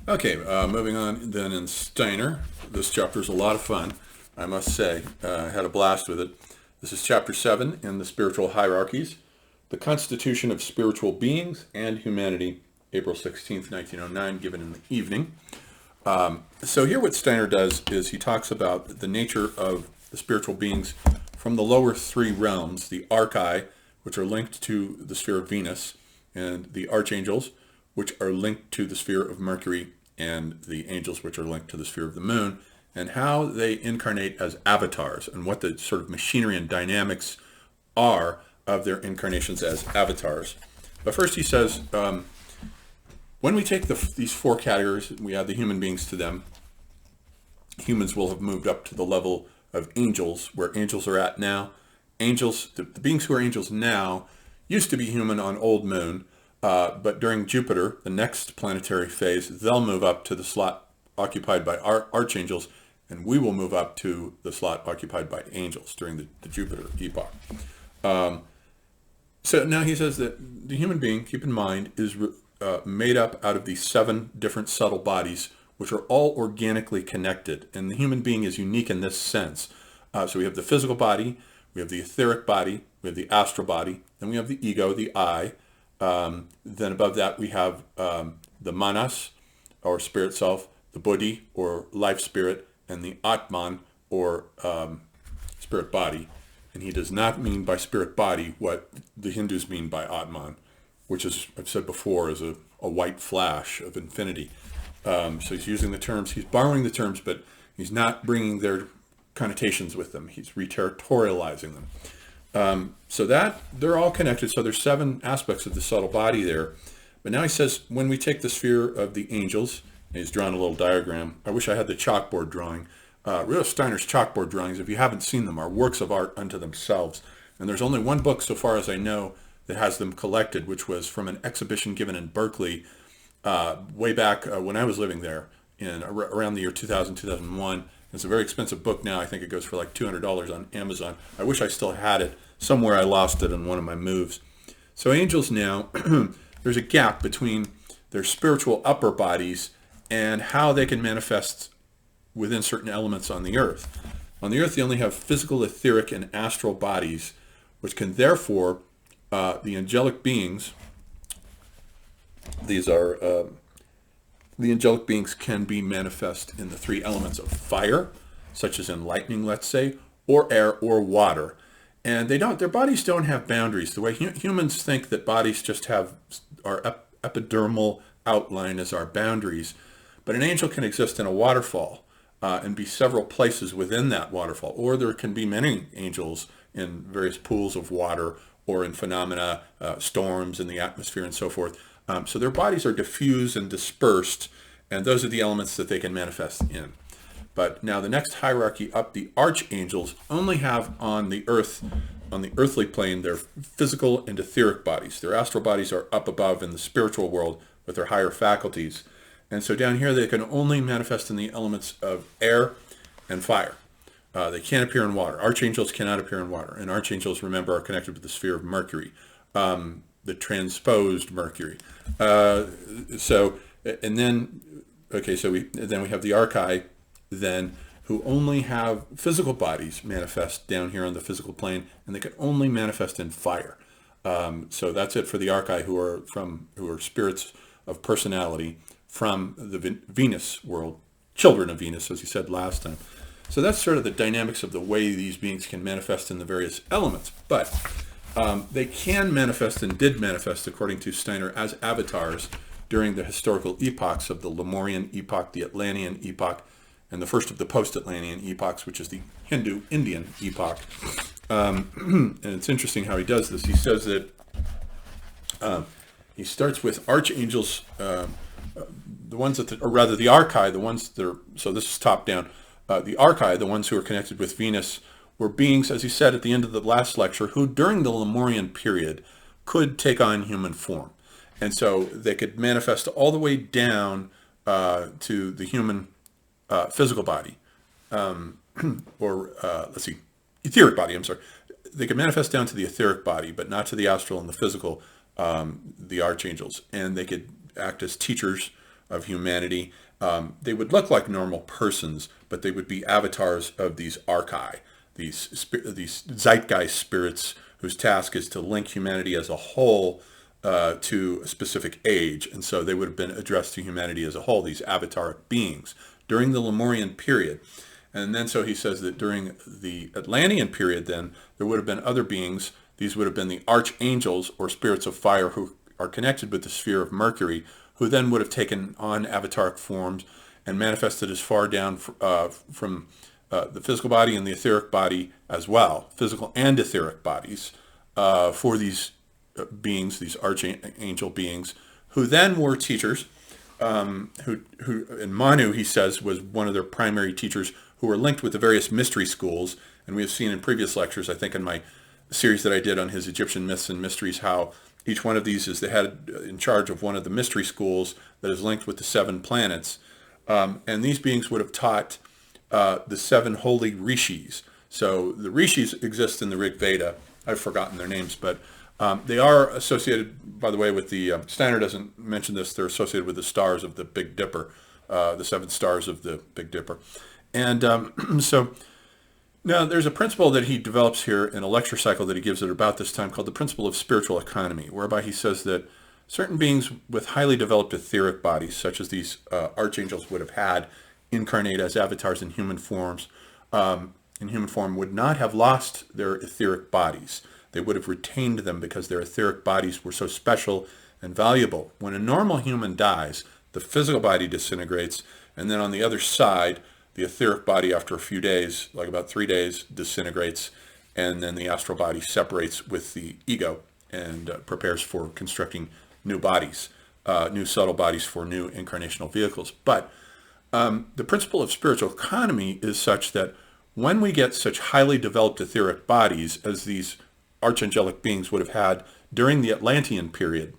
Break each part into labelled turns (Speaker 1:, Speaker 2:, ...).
Speaker 1: Okay, moving on then in Steiner. This chapter is a lot of fun, I must say. I had a blast with it. This is chapter 7 in the Spiritual Hierarchies, the Constitution of Spiritual Beings and Humanity, April 16th, 1909, given in the evening. So here what Steiner does is he talks about the nature of the spiritual beings from the lower three realms, the archi, which are linked to the sphere of Venus, and the archangels, which are linked to the sphere of Mercury, and the angels, which are linked to the sphere of the moon, and how they incarnate as avatars, and what the sort of machinery and dynamics are of their incarnations as avatars. But first he says, when we take these four categories, we add the human beings to them, humans will have moved up to the level of angels, where angels are at now. Angels, the beings who are angels now, used to be human on Old Moon, but during Jupiter, the next planetary phase, they'll move up to the slot occupied by archangels, and we will move up to the slot occupied by angels during the Jupiter epoch. So now he says that the human being, keep in mind, is made up out of these 7 different subtle bodies, which are all organically connected. And the human being is unique in this sense. So we have the physical body, we have the etheric body, we have the astral body, then we have the ego, the I. Then above that we have the manas, or spirit self, the buddhi, or life spirit, and the atman, or spirit body. And he does not mean by spirit body what the Hindus mean by atman, which is, I've said before, is a white flash of infinity. So he's using the terms, he's borrowing the terms, but he's not bringing their connotations with them. He's reterritorializing them. So that they're all connected. So there's 7 aspects of the subtle body there. But now he says, when we take the sphere of the angels, and he's drawn a little diagram. I wish I had the chalkboard drawing. Rudolf Steiner's chalkboard drawings, if you haven't seen them, are works of art unto themselves. And there's only one book, so far as I know, that has them collected, which was from an exhibition given in Berkeley way back when I was living there in around the year 2000, 2001. It's a very expensive book now. I think it goes for like $200 on Amazon. I wish I still had it. Somewhere I lost it in one of my moves. So angels now, there's a gap between their spiritual upper bodies and how they can manifest within certain elements on the earth. On the earth, they only have physical, etheric, and astral bodies, which can therefore, the angelic beings, these are, the angelic beings can be manifest in the 3 elements of fire, such as in lightning, let's say, or air or water. And their bodies don't have boundaries. The way humans think that bodies just have our epidermal outline as our boundaries. But an angel can exist in a waterfall and be several places within that waterfall. Or there can be many angels in various pools of water or in phenomena, storms in the atmosphere and so forth. So their bodies are diffused and dispersed, and those are the elements that they can manifest in. But now the next hierarchy up, the archangels only have on the earthly plane, their physical and etheric bodies. Their astral bodies are up above in the spiritual world with their higher faculties. And so down here they can only manifest in the elements of air and fire. They can't appear in water. Archangels cannot appear in water. And archangels, remember, are connected with the sphere of Mercury, the transposed Mercury. So then we have the archi, then, who only have physical bodies manifest down here on the physical plane, and they can only manifest in fire. So that's it for the archi, who are spirits of personality from the Venus world, children of Venus, as you said last time. So that's sort of the dynamics of the way these beings can manifest in the various elements. But they can manifest and did manifest, according to Steiner, as avatars during the historical epochs of the Lemurian epoch, the Atlantean epoch, and the first of the Post-Atlantean epochs, which is the Hindu-Indian epoch. And it's interesting how he does this. He says that he starts with archangels, the ones that, or rather the archi, the ones that are, so this is top down, the archi, the ones who are connected with Venus, were beings, as he said at the end of the last lecture, who during the Lemurian period could take on human form. And so they could manifest all the way down to the human physical body, etheric body, I'm sorry. They could manifest down to the etheric body, but not to the astral and the physical, the archangels. And they could act as teachers of humanity. They would look like normal persons, but they would be avatars of these archai, these zeitgeist spirits whose task is to link humanity as a whole to a specific age. And so they would have been addressed to humanity as a whole, these avataric beings, during the Lemurian period. And then so he says that during the Atlantean period, then, there would have been other beings. These would have been the archangels, or spirits of fire, who are connected with the sphere of Mercury, who then would have taken on avataric forms and manifested as far down from the physical body and the etheric body as well, physical and etheric bodies, for these beings, these archangel beings, who then were teachers, who in Manu, he says, was one of their primary teachers, who were linked with the various mystery schools. And we have seen in previous lectures, I think in my series that I did on his Egyptian myths and mysteries, how each one of these is the head in charge of one of the mystery schools that is linked with the 7 planets. And these beings would have taught the 7 holy rishis. So the rishis exist in the Rig Veda. I've forgotten their names, but they are associated, by the way, with the, Steiner doesn't mention this, they're associated with the stars of the Big Dipper, the 7 stars of the Big Dipper. And so now there's a principle that he develops here in a lecture cycle that he gives at about this time called the principle of spiritual economy, whereby he says that certain beings with highly developed etheric bodies, such as these archangels would have had, incarnate as avatars in human form, would not have lost their etheric bodies. They would have retained them because their etheric bodies were so special and valuable. When a normal human dies, the physical body disintegrates, and then on the other side, the etheric body, after a few days, like about 3 days, disintegrates, and then the astral body separates with the ego and prepares for constructing new bodies, new subtle bodies for new incarnational vehicles. But the principle of spiritual economy is such that when we get such highly developed etheric bodies as these archangelic beings would have had during the Atlantean period,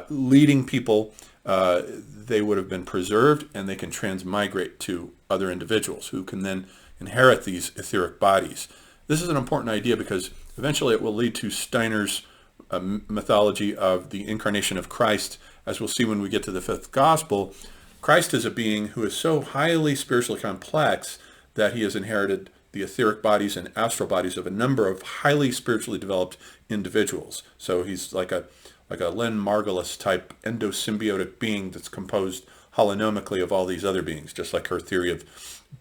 Speaker 1: leading people, they would have been preserved, and they can transmigrate to other individuals who can then inherit these etheric bodies. This is an important idea because eventually it will lead to Steiner's mythology of the incarnation of Christ. As we'll see when we get to the 5th gospel, Christ is a being who is so highly spiritually complex that he has inherited the etheric bodies and astral bodies of a number of highly spiritually developed individuals. So he's like a Len Margulis type endosymbiotic being that's composed holonomically of all these other beings, just like her theory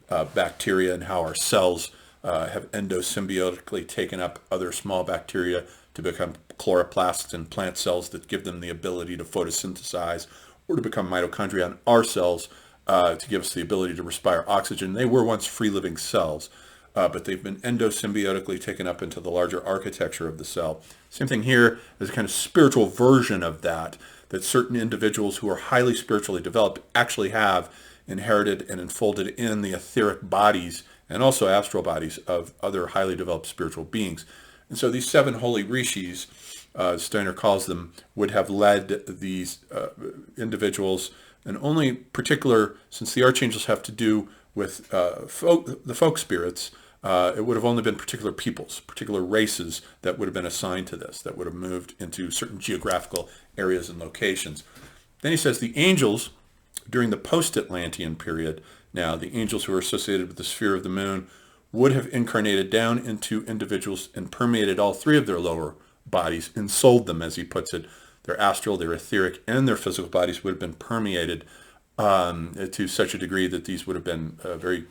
Speaker 1: of bacteria and how our cells have endosymbiotically taken up other small bacteria to become chloroplasts in plant cells that give them the ability to photosynthesize or to become mitochondria in our cells to give us the ability to respire oxygen. They were once free-living cells, but they've been endosymbiotically taken up into the larger architecture of the cell. Same thing here, as a kind of spiritual version of that certain individuals who are highly spiritually developed actually have inherited and enfolded in the etheric bodies and also astral bodies of other highly developed spiritual beings. And so these 7 holy rishis, Steiner calls them, would have led these individuals, and only particular, since the archangels have to do with the folk spirits, it would have only been particular peoples, particular races that would have been assigned to this, that would have moved into certain geographical areas and locations. Then he says the angels, during the Post-Atlantean period, now the angels who are associated with the sphere of the moon, would have incarnated down into individuals and permeated all 3 of their lower bodies, and sold them, as he puts it. Their astral, their etheric, and their physical bodies would have been permeated to such a degree that these would have been very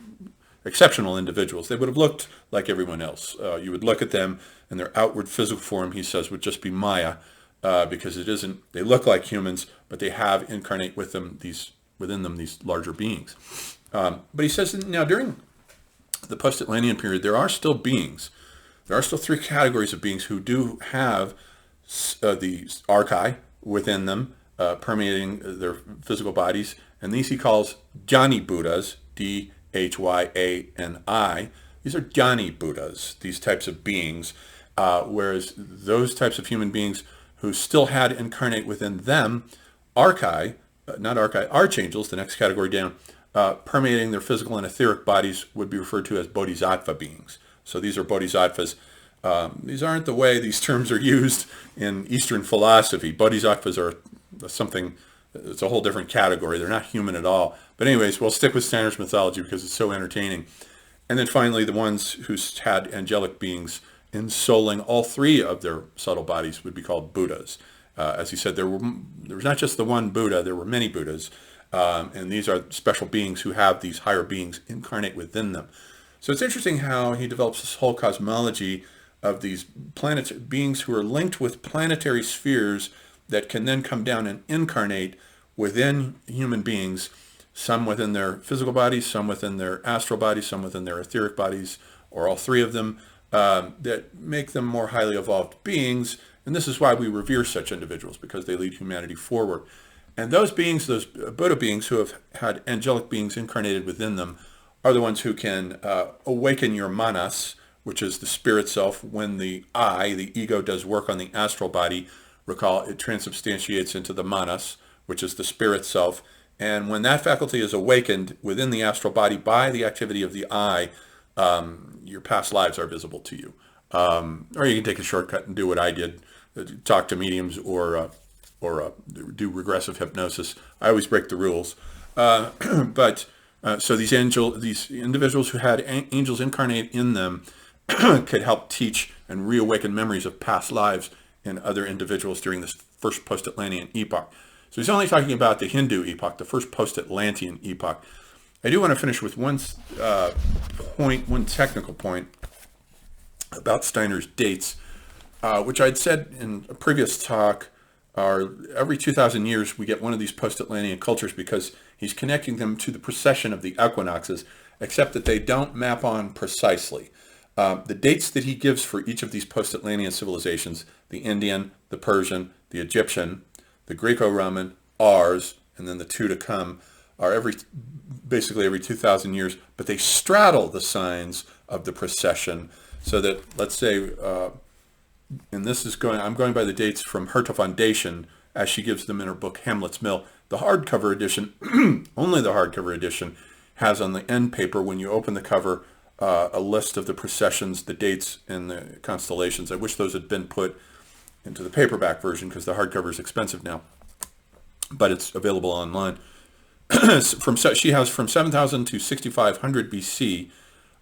Speaker 1: exceptional individuals. They would have looked like everyone else. You would look at them, and their outward physical form, he says, would just be Maya, because it isn't. They look like humans, but they have incarnate within them these larger beings. But he says now during the Post-Atlantean period, there are still beings. There are still 3 categories of beings who do have the archai within them, permeating their physical bodies, and these he calls Jnani Buddhas, Dhyani. These are Jnani Buddhas, these types of beings, whereas those types of human beings who still had incarnate within them archai, archangels, the next category down, permeating their physical and etheric bodies, would be referred to as bodhisattva beings. So these are bodhisattvas. These aren't the way these terms are used in Eastern philosophy. Bodhisattvas are something It's a whole different category. They're not human at all. But anyways, we'll stick with Steiner's mythology because it's so entertaining. And then finally, the ones who had angelic beings ensouling all three of their subtle bodies would be called Buddhas. As he said, there was not just the one Buddha, there were many Buddhas. And these are special beings who have these higher beings incarnate within them. So it's interesting how he develops this whole cosmology of these beings who are linked with planetary spheres that can then come down and incarnate within human beings, some within their physical bodies, some within their astral bodies, some within their etheric bodies, or all three of them, that make them more highly evolved beings. And this is why we revere such individuals, because they lead humanity forward. And those beings, those Buddha beings who have had angelic beings incarnated within them, are the ones who can awaken your manas, which is the spirit self. When the ego, does work on the astral body, recall it transubstantiates into the manas, which is the spirit self. And when that faculty is awakened within the astral body by the activity of the I, your past lives are visible to you. Or you can take a shortcut and do what I did, talk to mediums or do regressive hypnosis. I always break the rules. So these individuals who had angels incarnate in them could help teach and reawaken memories of past lives in other individuals during this first post-Atlantean epoch. So he's only talking about the Hindu epoch, the first post-Atlantean epoch. I do want to finish with one technical point about Steiner's dates, which I'd said in a previous talk, are every 2,000 years we get one of these post-Atlantean cultures because he's connecting them to the precession of the equinoxes, except that they don't map on precisely. The dates that he gives for each of these post-Atlantean civilizations, the Indian, the Persian, the Egyptian, the Greco-Roman, ours, and then the two to come, are basically every 2,000 years, but they straddle the signs of the precession, so that, let's say, and I'm going by the dates from Herta Foundation, as she gives them in her book Hamlet's Mill. The hardcover edition, only the hardcover edition, has on the end paper, when you open the cover, a list of the precessions, the dates, and the constellations. I wish those had been put into the paperback version because the hardcover is expensive now, but it's available online. She has from 7,000 to 6,500 BC,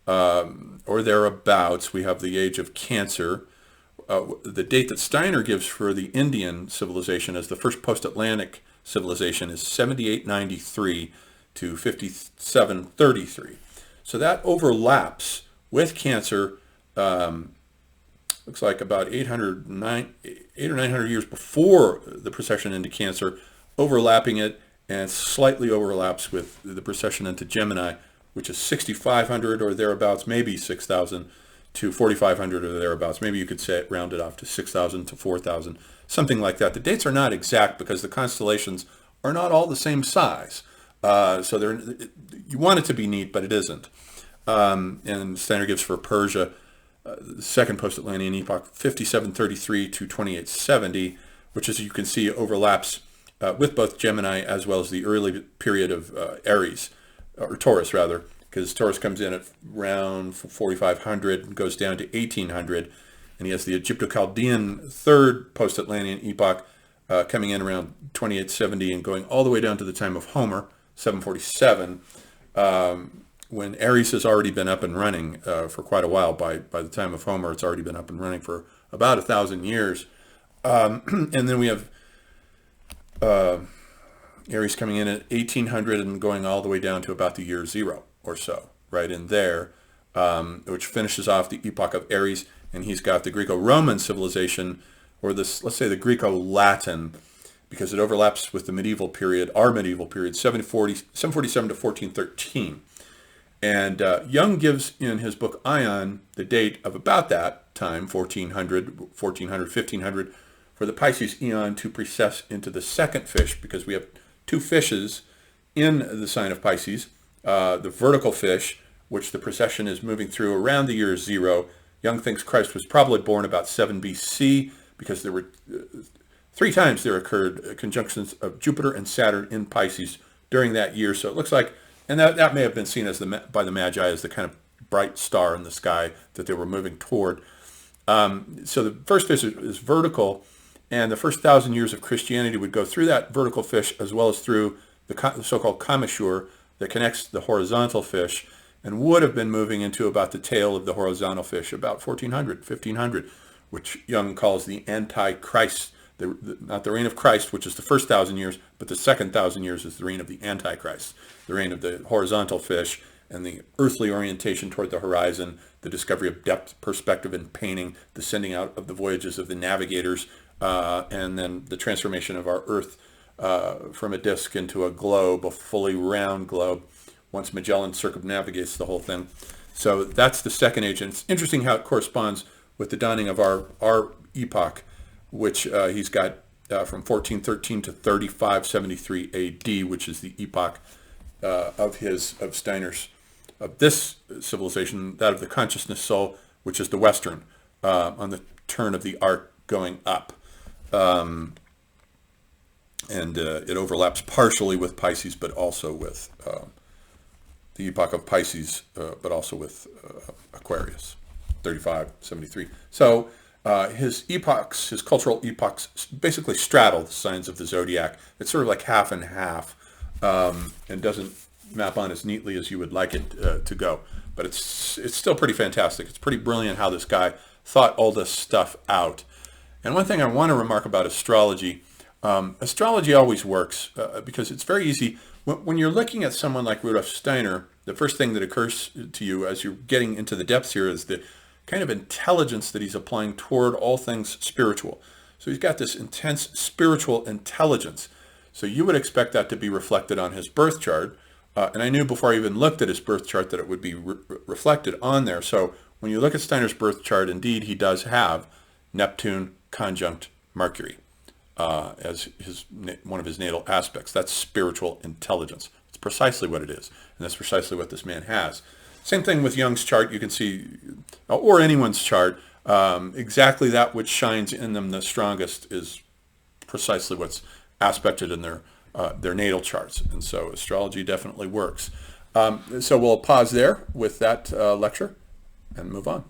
Speaker 1: or thereabouts. We have the age of Cancer. The date that Steiner gives for the Indian civilization as the first post-Atlantic civilization is 7893 to 5733. So that overlaps with Cancer, looks like about 8 or 900 years before the precession into Cancer, overlapping it, and slightly overlaps with the precession into Gemini, which is 6,500 or thereabouts, maybe 6,000 to 4,500 or thereabouts. Maybe you could say it rounded off to 6,000 to 4,000, something like that. The dates are not exact because the constellations are not all the same size. So you want it to be neat, but it isn't. And Steiner gives for Persia, the second post-Atlantean epoch, 5733 to 2870, which, as you can see, overlaps with both Gemini as well as the early period of Aries, or Taurus rather, because Taurus comes in at around 4,500 and goes down to 1,800, and he has the Egypto-Chaldean third post-Atlantean epoch coming in around 2870 and going all the way down to the time of Homer, 747, when Aries has already been up and running for quite a while. By the time of Homer, it's already been up and running for about 1,000 years. And then we have Aries coming in at 1,800 and going all the way down to about the year 0 or so, right in there, which finishes off the epoch of Aries. And he's got the Greco-Roman civilization, or this, let's say the Greco-Latin, because it overlaps with the medieval period, our medieval period, 747 to 1413. And Jung gives in his book Ion the date of about that time, 1400, 1500, for the Pisces eon to precess into the second fish, because we have two fishes in the sign of Pisces. The vertical fish, which the precession is moving through around the year 0. Jung thinks Christ was probably born about 7 BC, because there were 3 times there occurred conjunctions of Jupiter and Saturn in Pisces during that year. So it looks like, and that may have been seen as by the Magi as the kind of bright star in the sky that they were moving toward. So the first fish is vertical, And the first 1,000 years of Christianity would go through that vertical fish as well as through the so-called commissure that connects the horizontal fish, and would have been moving into about the tail of the horizontal fish about 1400, 1500, which Jung calls the Antichrist. Not the reign of Christ, which is the first 1,000 years, but the second 1,000 years is the reign of the Antichrist, the reign of the horizontal fish and the earthly orientation toward the horizon, the discovery of depth, perspective, and painting, the sending out of the voyages of the navigators, and then the transformation of our Earth from a disk into a globe, a fully round globe, once Magellan circumnavigates the whole thing. So that's the second age. And it's interesting how it corresponds with the dawning of our epoch, which he's got from 1413 to 3573 AD, which is the epoch of Steiner's, of this civilization, that of the consciousness soul, which is the Western, on the turn of the arc going up. And it overlaps partially with Pisces, but also with the epoch of Pisces, but also with Aquarius, 3573. So his epochs, his cultural epochs, basically straddle the signs of the zodiac. It's sort of like half and half, and doesn't map on as neatly as you would like it to go. But it's still pretty fantastic. It's pretty brilliant how this guy thought all this stuff out. And one thing I want to remark about astrology, astrology always works because it's very easy. When you're looking at someone like Rudolf Steiner, the first thing that occurs to you as you're getting into the depths here is the kind of intelligence that he's applying toward all things spiritual. So he's got this intense spiritual intelligence. So you would expect that to be reflected on his birth chart. And I knew before I even looked at his birth chart that it would be reflected on there. So when you look at Steiner's birth chart, indeed, he does have Neptune conjunct Mercury as one of his natal aspects. That's spiritual intelligence. It's precisely what it is. And that's precisely what this man has. Same thing with Jung's chart. You can see, or anyone's chart, exactly that which shines in them the strongest is precisely what's aspected in their natal charts. And so astrology definitely works. So we'll pause there with that lecture and move on.